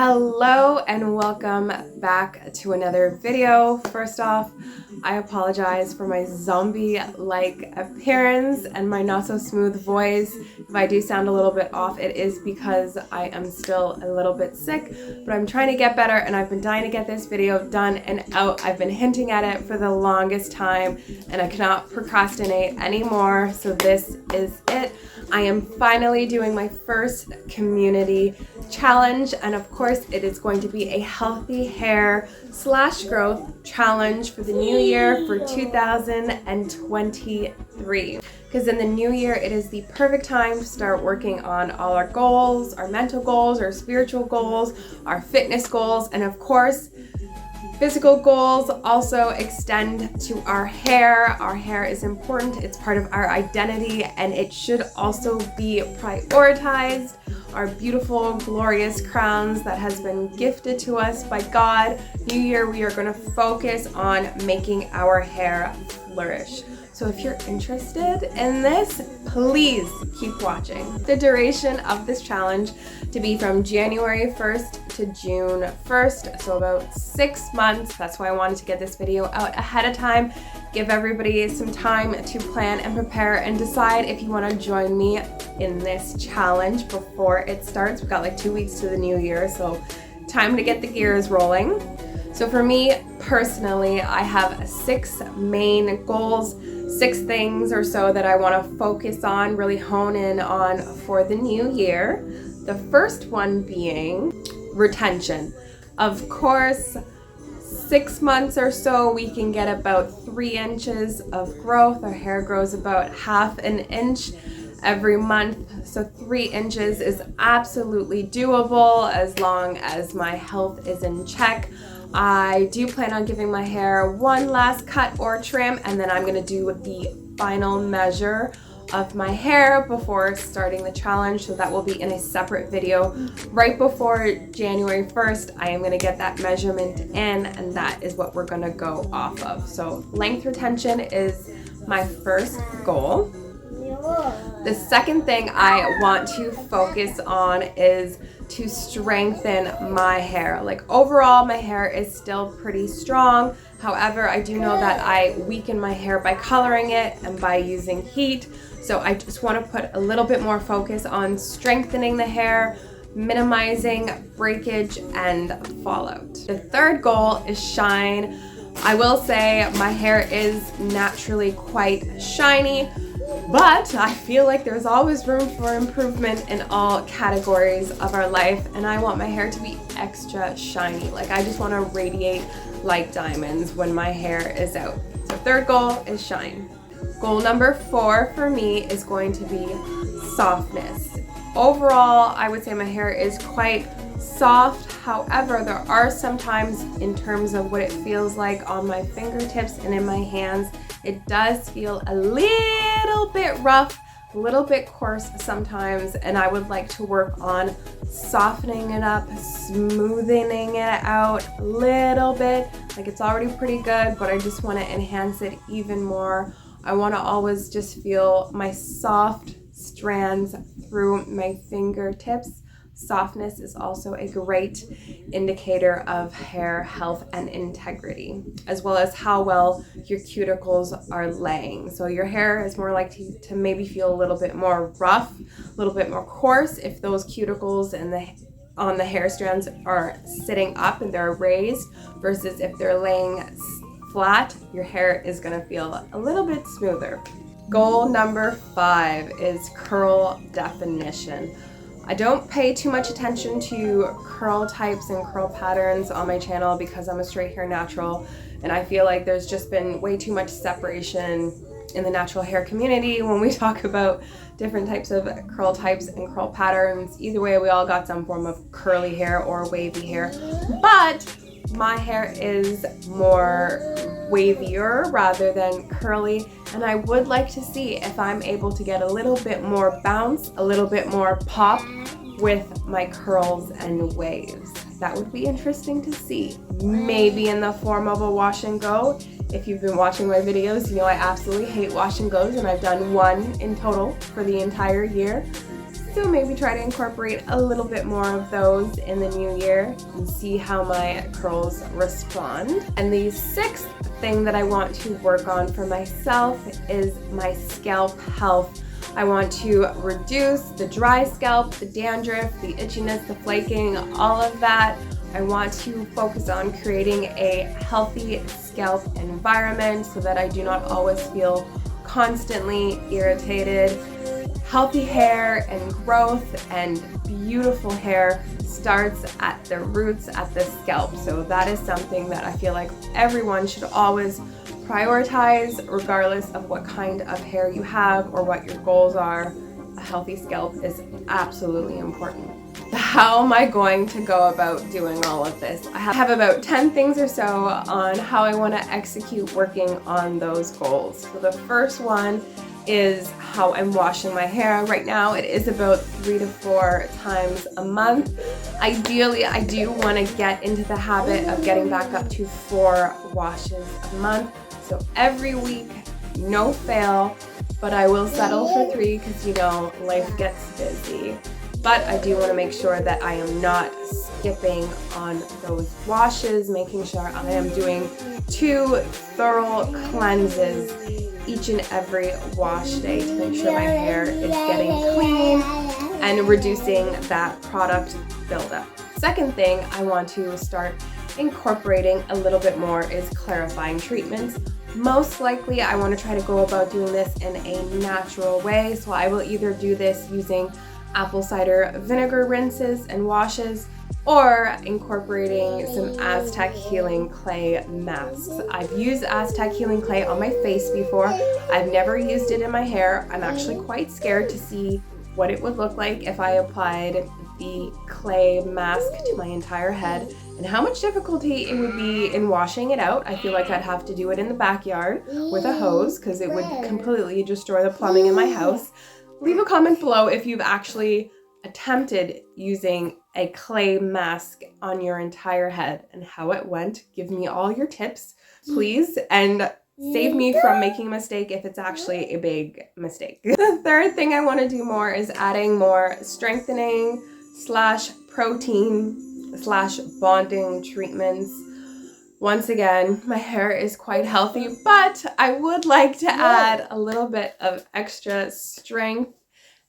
Hello and welcome back to another video. First off, I apologize for my zombie-like appearance and my not so smooth voice. If I do sound a little bit off, it is because I am still a little bit sick, but I'm trying to get better and I've been dying to get this video done and out. I've been hinting at it for the longest time and I cannot procrastinate anymore, so this is it. I am finally doing my first community challenge, and of course it is going to be a healthy hair slash growth challenge for the new year for 2023. Because in the new year it is the perfect time to start working on all our goals, our mental goals, our spiritual goals, our fitness goals, and of course physical goals also extend to our hair. Our hair is important, it's part of our identity, and it should also be prioritized. Our beautiful, glorious crowns that has been gifted to us by God. New year, we are going to focus on making our hair flourish. So if you're interested in this, please keep watching. The duration of this challenge to be from January 1st to June 1st, so about 6 months. That's why I wanted to get this video out ahead of time. Give everybody some time to plan and prepare and decide if you want to join me in this challenge before it starts. We've got like 2 weeks to the new year, so time to get the gears rolling. So for me personally, I have 6 main goals, 6 things or so that I want to focus on, really hone in on for the new year. The first one being retention. Of course, 6 months or so, we can get about 3 inches of growth. Our hair grows about ½ an inch every month. So 3 inches is absolutely doable as long as my health is in check. I do plan on giving my hair one last cut or trim, and then I'm going to do the final measure of my hair before starting the challenge, so that will be in a separate video right before January 1st. I am going to get that measurement in, and that is what we're going to go off of. So length retention is my first goal. The second thing I want to focus on is to strengthen my hair. Like overall, my hair is still pretty strong. However, I do know that I weaken my hair by coloring it and by using heat. So I just want to put a little bit more focus on strengthening the hair, minimizing breakage and fallout. The third goal is shine. I will say my hair is naturally quite shiny, but I feel like there's always room for improvement in all categories of our life, and I want my hair to be extra shiny. Like I just want to radiate like diamonds when my hair is out. So third goal is shine. Goal number 4 for me is going to be softness. Overall, I would say my hair is quite soft. However, there are some times in terms of what it feels like on my fingertips and in my hands, it does feel a little bit rough, a little bit coarse sometimes, and I would like to work on softening it up, smoothing it out a little bit. Like it's already pretty good, but I just want to enhance it even more. I want to always just feel my soft strands through my fingertips. Softness is also a great indicator of hair health and integrity, as well as how well your cuticles are laying. So your hair is more likely to maybe feel a little bit more rough, a little bit more coarse if those cuticles and on the hair strands are sitting up and they're raised, versus if they're laying flat, your hair is going to feel a little bit smoother. Goal number 5 is curl definition. I don't pay too much attention to curl types and curl patterns on my channel because I'm a straight hair natural, and I feel like there's just been way too much separation in the natural hair community when we talk about different types of curl types and curl patterns. Either way, we all got some form of curly hair or wavy hair, but my hair is more wavier rather than curly, and I would like to see if I'm able to get a little bit more bounce, a little bit more pop with my curls and waves. That would be interesting to see. Maybe in the form of a wash and go. If you've been watching my videos, you know I absolutely hate wash and goes, and I've done 1 in total for the entire year. So maybe try to incorporate a little bit more of those in the new year and see how my curls respond. And the sixth thing that I want to work on for myself is my scalp health. I want to reduce the dry scalp, the dandruff, the itchiness, the flaking, all of that. I want to focus on creating a healthy scalp environment so that I do not always feel constantly irritated. Healthy hair and growth and beautiful hair starts at the roots, at the scalp. So that is something that I feel like everyone should always prioritize, regardless of what kind of hair you have or what your goals are. A healthy scalp is absolutely important. How am I going to go about doing all of this? I have about 10 things or so on how I want to execute working on those goals. So the first one is how I'm washing my hair. Right now it is about 3 to 4 times a month. Ideally, I do want to get into the habit of getting back up to 4 washes a month. So every week, no fail, but I will settle for 3 because, you know, life gets busy. But I do want to make sure that I am not skipping on those washes, making sure I am doing 2 thorough cleanses each and every wash day to make sure my hair is getting clean and reducing that product buildup. Second thing I want to start incorporating a little bit more is clarifying treatments. Most likely I want to try to go about doing this in a natural way, so I will either do this using apple cider vinegar rinses and washes, or incorporating some Aztec Healing Clay masks. I've used Aztec Healing Clay on my face before. I've never used it in my hair. I'm actually quite scared to see what it would look like if I applied the clay mask to my entire head and how much difficulty it would be in washing it out. I feel like I'd have to do it in the backyard with a hose because it would completely destroy the plumbing in my house. Leave a comment below if you've actually attempted using a clay mask on your entire head and how it went. Give me all your tips, please, and save me from making a mistake if it's actually a big mistake. The third thing I want to do more is adding more strengthening / protein / bonding treatments. Once again, my hair is quite healthy, but I would like to add a little bit of extra strength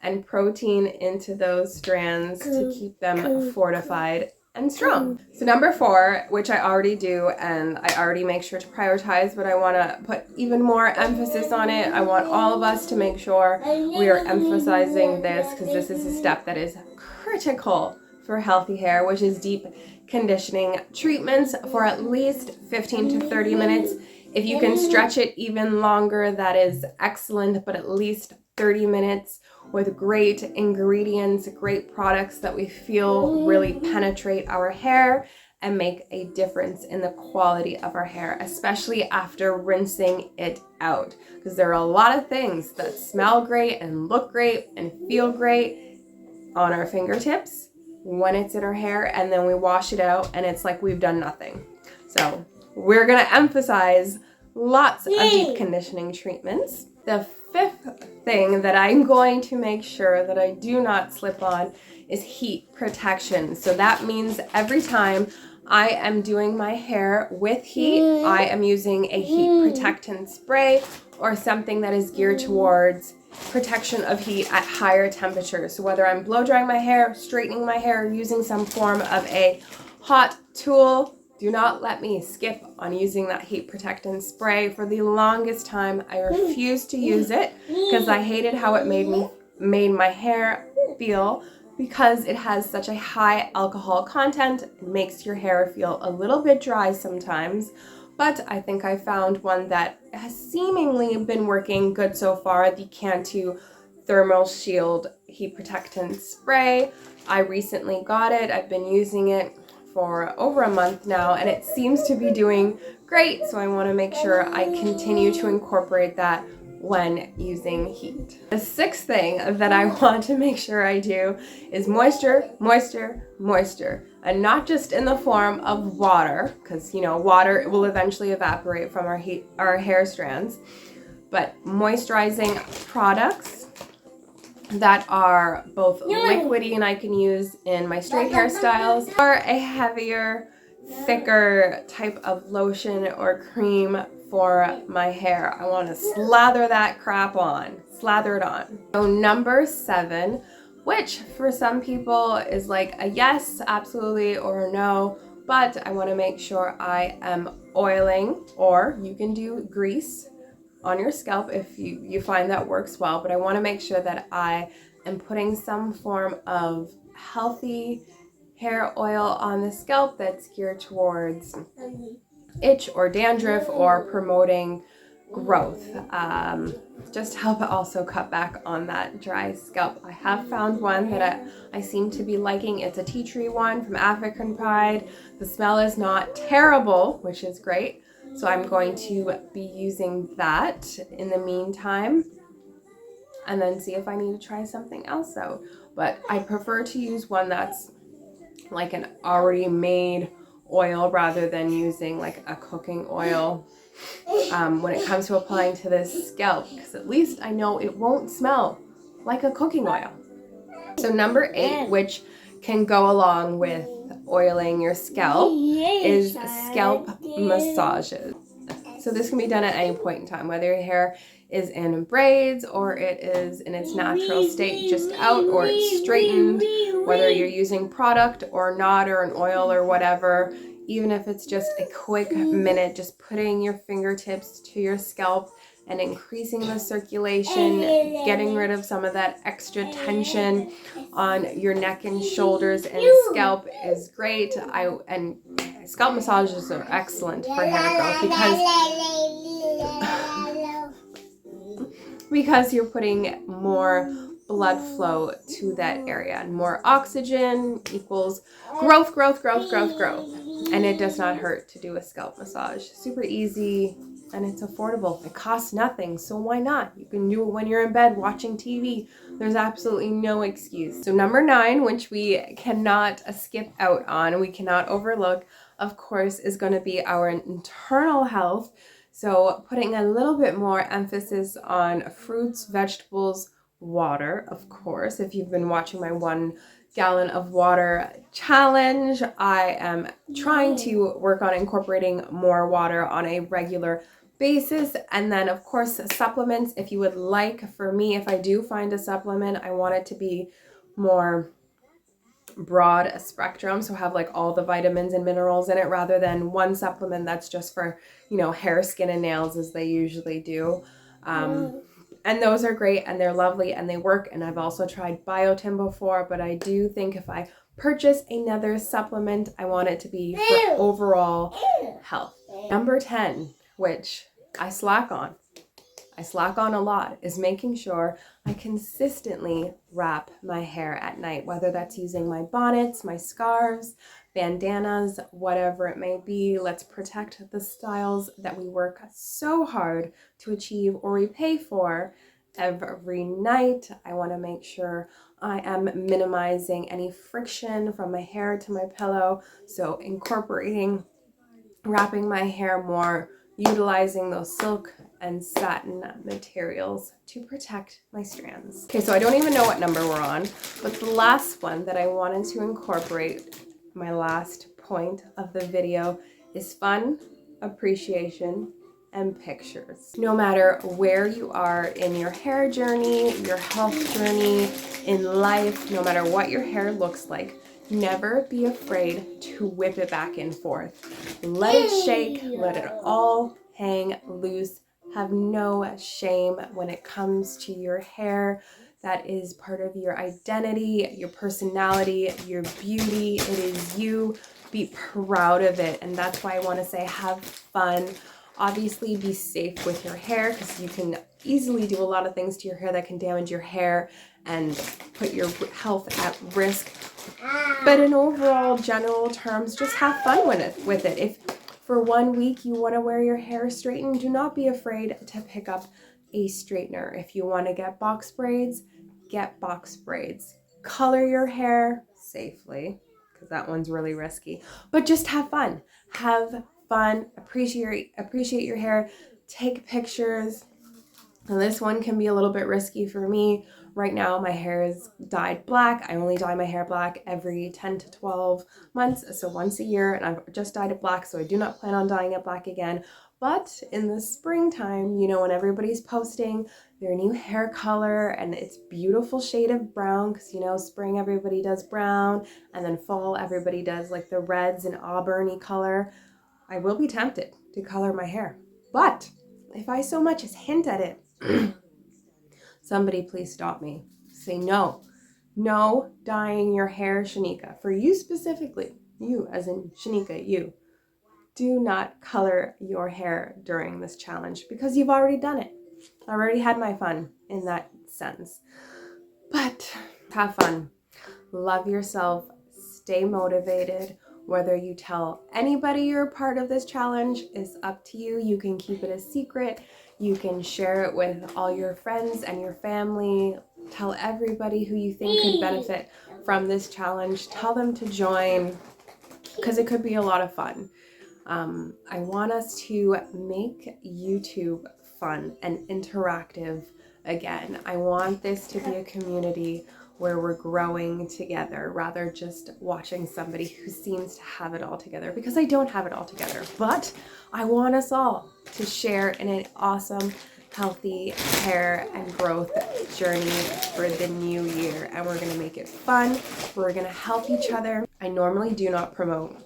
and protein into those strands to keep them fortified and strong. So number 4, which I already do and I already make sure to prioritize, but I want to put even more emphasis on it. I want all of us to make sure we are emphasizing this because this is a step that is critical for healthy hair, which is deep conditioning treatments for at least 15 to 30 minutes. If you can stretch it even longer, that is excellent, but at least 30 minutes with great ingredients, great products that we feel really penetrate our hair and make a difference in the quality of our hair, especially after rinsing it out. Because there are a lot of things that smell great and look great and feel great on our fingertips when it's in our hair, and then we wash it out and it's like we've done nothing. So we're gonna emphasize lots of deep conditioning treatments. The 5th thing that I'm going to make sure that I do not slip on is heat protection. So that means every time I am doing my hair with heat, I am using a heat protectant spray or something that is geared towards protection of heat at higher temperatures. So whether I'm blow drying my hair, straightening my hair, using some form of a hot tool, do not let me skip on using that heat protectant spray. For the longest time, I refused to use it because I hated how it made my hair feel, because it has such a high alcohol content. It makes your hair feel a little bit dry sometimes. But I think I found one that has seemingly been working good so far, the Cantu Thermal Shield Heat Protectant Spray. I recently got it. I've been using it for over a month now, and it seems to be doing great. So I want to make sure I continue to incorporate that when using heat. The 6th thing that I want to make sure I do is moisture, moisture, moisture. And not just in the form of water, because you know water will eventually evaporate from our hair strands, but moisturizing products that are both liquidy and I can use in my straight hairstyles, or a heavier, thicker type of lotion or cream for my hair. I want to slather that crap on, slather it on. So number 7, which for some people is like a yes, absolutely, or a no, but I want to make sure I am oiling, or you can do grease on your scalp if you find that works well, but I want to make sure that I am putting some form of healthy hair oil on the scalp that's geared towards itch or dandruff or promoting growth, just to help also cut back on that dry scalp. I have found one that I seem to be liking. It's a tea tree one from African Pride. The smell is not terrible, which is great. So I'm going to be using that in the meantime, and then see if I need to try something else out. But I prefer to use one that's like an already made oil rather than using like a cooking oil when it comes to applying to this scalp, because at least I know it won't smell like a cooking oil. So number 8, which can go along with oiling your scalp, is scalp massages. So this can be done at any point in time, whether your hair is in braids or it is in its natural state, just out, or it's straightened, whether you're using product or not, or an oil or whatever. Even if it's just a quick minute, just putting your fingertips to your scalp and increasing the circulation, getting rid of some of that extra tension on your neck and shoulders and scalp is great. And scalp massages are excellent for hair growth because you're putting more blood flow to that area, and more oxygen equals growth. And it does not hurt to do a scalp massage. Super easy, and it's affordable. It costs nothing, so why not? You can do it when you're in bed watching TV. There's absolutely no excuse. So number 9, which we cannot skip out on, we cannot overlook, of course, is going to be our internal health. So putting a little bit more emphasis on fruits, vegetables, water, of course. If you've been watching my 1 gallon of water challenge, I am trying to work on incorporating more water on a regular basis. And then of course supplements, if you would like. For me, if I do find a supplement, I want it to be more broad spectrum, so have like all the vitamins and minerals in it, rather than one supplement that's just for, hair, skin, and nails, as they usually do. And those are great, and they're lovely, and they work. And I've also tried Biotin before, but I do think if I purchase another supplement, I want it to be for overall health. Number 10, which I slack on a lot, is making sure I consistently wrap my hair at night, whether that's using my bonnets, my scarves, bandanas, whatever it may be. Let's protect the styles that we work so hard to achieve or we pay for every night. I want to make sure I am minimizing any friction from my hair to my pillow. So incorporating, wrapping my hair more, utilizing those silk and satin materials to protect my strands. Okay, so I don't even know what number we're on, but the last one that I wanted to incorporate, my last point of the video, is fun, appreciation, and pictures. No matter where you are in your hair journey, your health journey, in life, no matter what your hair looks like, never be afraid to whip it back and forth. Let it shake, let it all hang loose. Have no shame when it comes to your hair. That is part of your identity, your personality, your beauty. It is you. Be proud of it. And that's why I want to say have fun. Obviously, be safe with your hair, because you can easily do a lot of things to your hair that can damage your hair and put your health at risk. But in overall general terms, just have fun with it. If for 1 week you want to wear your hair straightened, do not be afraid to pick up a straightener. If you want to get box braids, get box braids. Color your hair safely, because that one's really risky. But just have fun. Have fun. Appreciate your hair. Take pictures. And this one can be a little bit risky for me Right now my hair is dyed black. I only dye my hair black every 10 to 12 months, so once a year, and I've just dyed it black, so I do not plan on dyeing it black again. But in the springtime, you know, when everybody's posting their new hair color and it's beautiful shade of brown, because you know, spring everybody does brown, and then fall everybody does like the reds and auburny color, I will be tempted to color my hair. But if I so much as hint at it, somebody please stop me. Say no. No dyeing your hair, Shanika. For you specifically, you as in Shanika, you. Do not color your hair during this challenge because you've already done it. I already had my fun in that sense. But have fun. Love yourself. Stay motivated. Whether you tell anybody you're a part of this challenge is up to you. You can keep it a secret. You can share it with all your friends and your family. Tell everybody who you think could benefit from this challenge. Tell them to join because it could be a lot of fun. I want us to make YouTube fun and interactive again. I want this to be a community where we're growing together rather just watching somebody who seems to have it all together, because I don't have it all together. But I want us all to share in an awesome, healthy hair and growth journey for the new year. And we're going to make it fun. We're going to help each other. I normally do not promote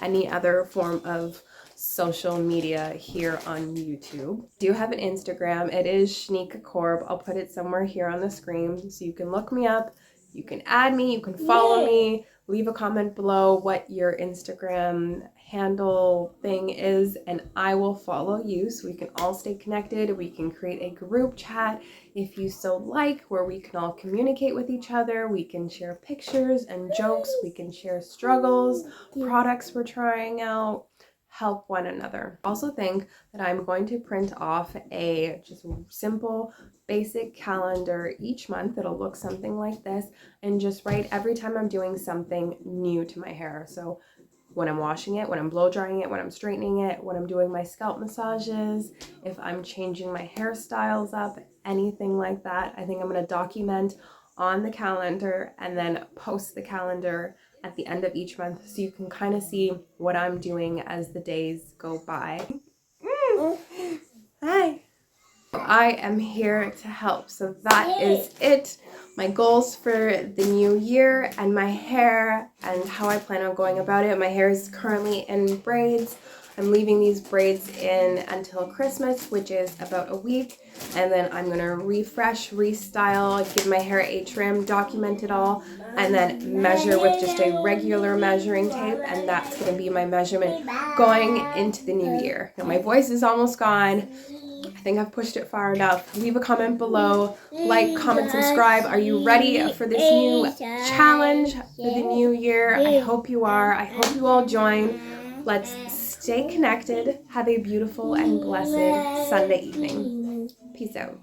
any other form of social media here on YouTube. I do have an Instagram. It is Shanika Korb. I'll put it somewhere here on the screen so you can look me up. You can add me. You can follow me. Leave a comment below what your Instagram handle thing is, and I will follow you so we can all stay connected. We can create a group chat if you so like, where we can all communicate with each other. We can share pictures and jokes. We can share struggles, products we're trying out, help one another. I also think that I'm going to print off a just simple basic calendar each month. It'll look something like this, and just write every time I'm doing something new to my hair. So when I'm washing it, when I'm blow drying it, when I'm straightening it, when I'm doing my scalp massages, if I'm changing my hairstyles up, anything like that. I think I'm going to document on the calendar and then post the calendar at the end of each month so you can kind of see what I'm doing as the days go by. Hi. I am here to help. So that is it. My goals for the new year and my hair and how I plan on going about it. My hair is currently in braids. I'm leaving these braids in until Christmas, which is about a week. And then I'm going to refresh, restyle, give my hair a trim, document it all, and then measure with just a regular measuring tape. And that's going to be my measurement going into the new year. Now my voice is almost gone. I think I've pushed it far enough. Leave a comment below, like, comment, subscribe. Are you ready for this new challenge for the new year? I hope you are. I hope you all join. Let's stay connected. Have a beautiful and blessed Sunday evening. Peace out.